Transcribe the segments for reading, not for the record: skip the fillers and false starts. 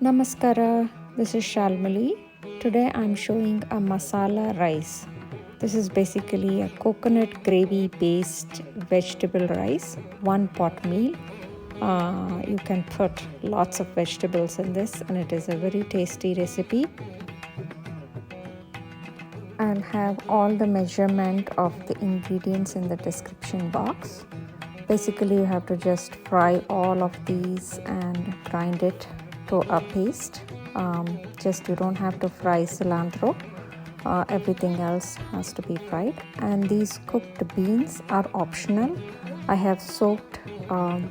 Namaskara, this is Shalmali. Today I'm showing a masala rice. This is basically a coconut gravy based vegetable rice, one pot meal. You can put lots of vegetables in this and it is a very tasty recipe. I'll have all the measurement of the ingredients in the description box. Basically, you have to just fry all of these and grind it to a paste. Just you don't have to fry cilantro. Everything else has to be fried. And these cooked beans are optional. I have soaked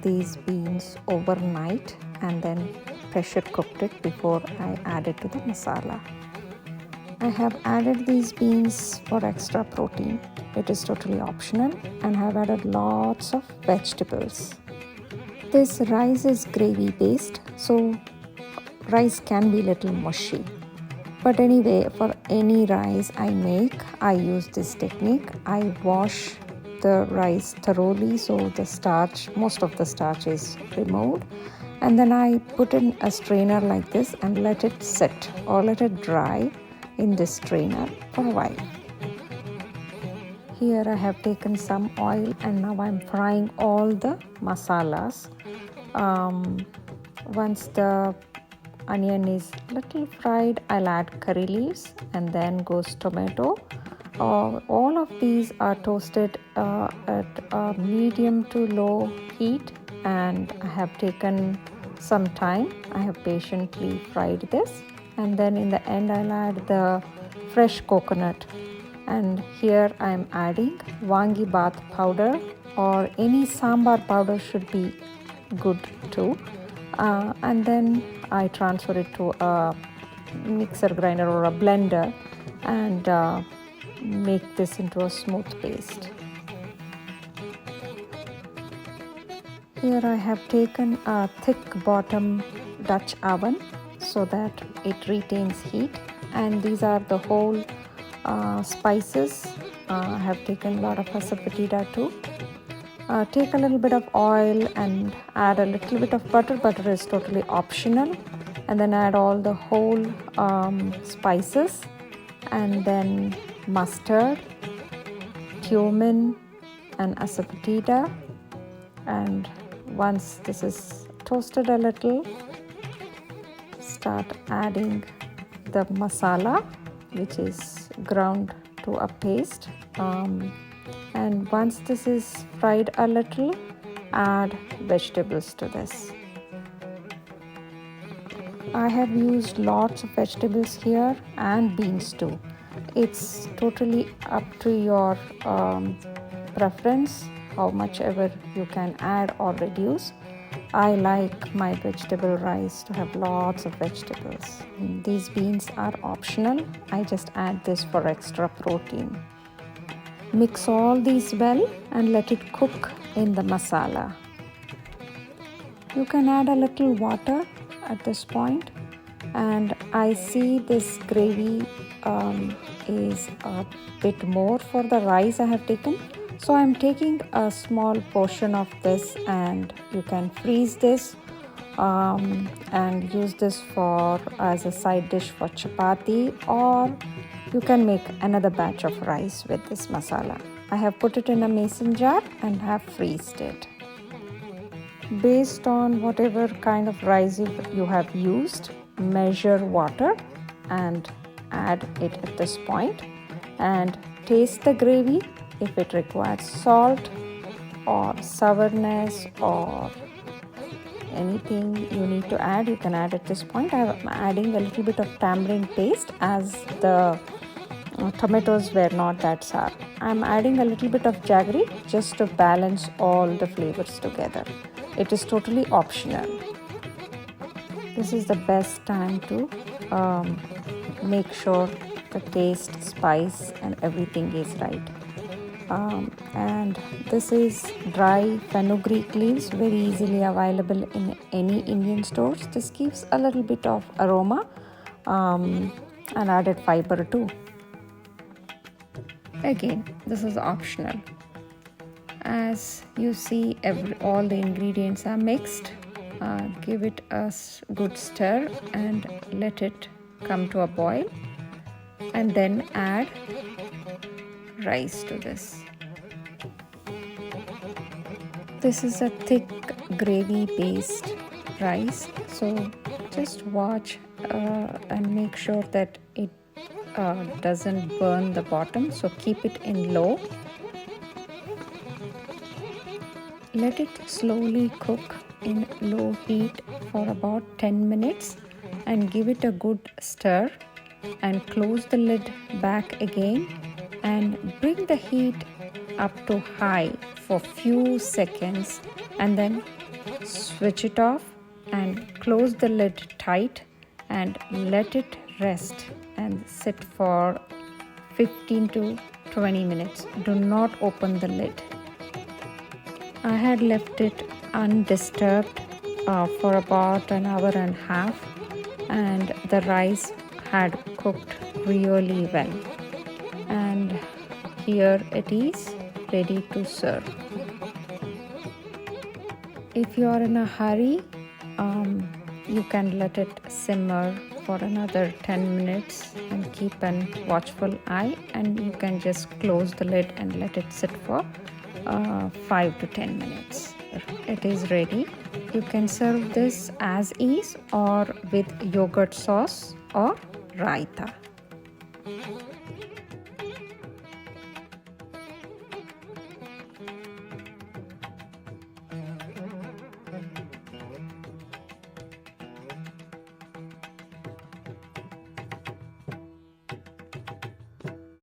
these beans overnight and then pressure cooked it before I add it to the masala. I have added these beans for extra protein. It is totally optional, and have added lots of vegetables. This rice is gravy based, so rice can be little mushy. But anyway, for any rice I make, I use this technique. I wash the rice thoroughly so the starch, most of the starch is removed. And then I put in a strainer like this and let it sit or let it dry in this strainer for a while. Here I have taken some oil and now I'm frying all the masalas. Once the onion is little fried, I'll add curry leaves and then goes tomato. All of these are toasted at a medium to low heat, and I have taken some time. I have patiently fried this, and then in the end I'll add the fresh coconut. And here I am adding bhath powder, or any sambar powder should be good too. And then I transfer it to a mixer grinder or a blender and make this into a smooth paste. Here I have taken a thick bottom Dutch oven so that it retains heat, and these are the whole spices. I have taken a lot of Asafetida too. Take a little bit of oil and add a little bit of butter. Butter is totally optional. And then add all the whole spices, and then mustard, cumin and Asafetida. And once this is toasted a little, start adding the masala, which is ground to a paste. And once this is fried a little, add vegetables to this. I have used lots of vegetables here and beans too. It's totally up to your preference, how much ever you can add or reduce. I like my vegetable rice to have lots of vegetables. These beans are optional. I just add this for extra protein. Mix all these well and let it cook in the masala. You can add a little water at this point, and I see this gravy is a bit more for the rice I have taken. So I'm taking a small portion of this, and you can freeze this and use this for as a side dish for chapati, or you can make another batch of rice with this masala. I have put it in a mason jar and have freezed it. Based on whatever kind of rice you have used, measure water and add it at this point, and taste the gravy. If it requires salt or sourness or anything you need to add, you can add at this point. I'm adding a little bit of tamarind paste as the tomatoes were not that sour. I'm adding a little bit of jaggery just to balance all the flavors together. It is totally optional. This is the best time to make sure the taste, spice and everything is right. And this is dry FENUGREEK leaves, very easily available in any Indian stores. This gives a little bit of aroma and added fiber too. Again, this is optional. As you see, all the ingredients are mixed. Give it a good stir and let it come to a boil, and then add rice to this. This is a thick gravy based rice, so just watch and make sure that it doesn't burn the bottom, so keep it in low. Let it slowly cook in low heat for about 10 minutes and give it a good stir, and close the lid back again and bring the heat up to high for few seconds, and then switch it off and close the lid tight and let it rest and sit for 15 to 20 minutes. Do not open the lid. I had left it undisturbed for about an hour and a half, and the rice had cooked really well, and here it is ready to serve. If you are in a hurry, you can let it simmer for another 10 minutes and keep a watchful eye, and you can just close the lid and let it sit for 5 to 10 minutes. It is ready. You can serve this as is or with yogurt sauce or raita.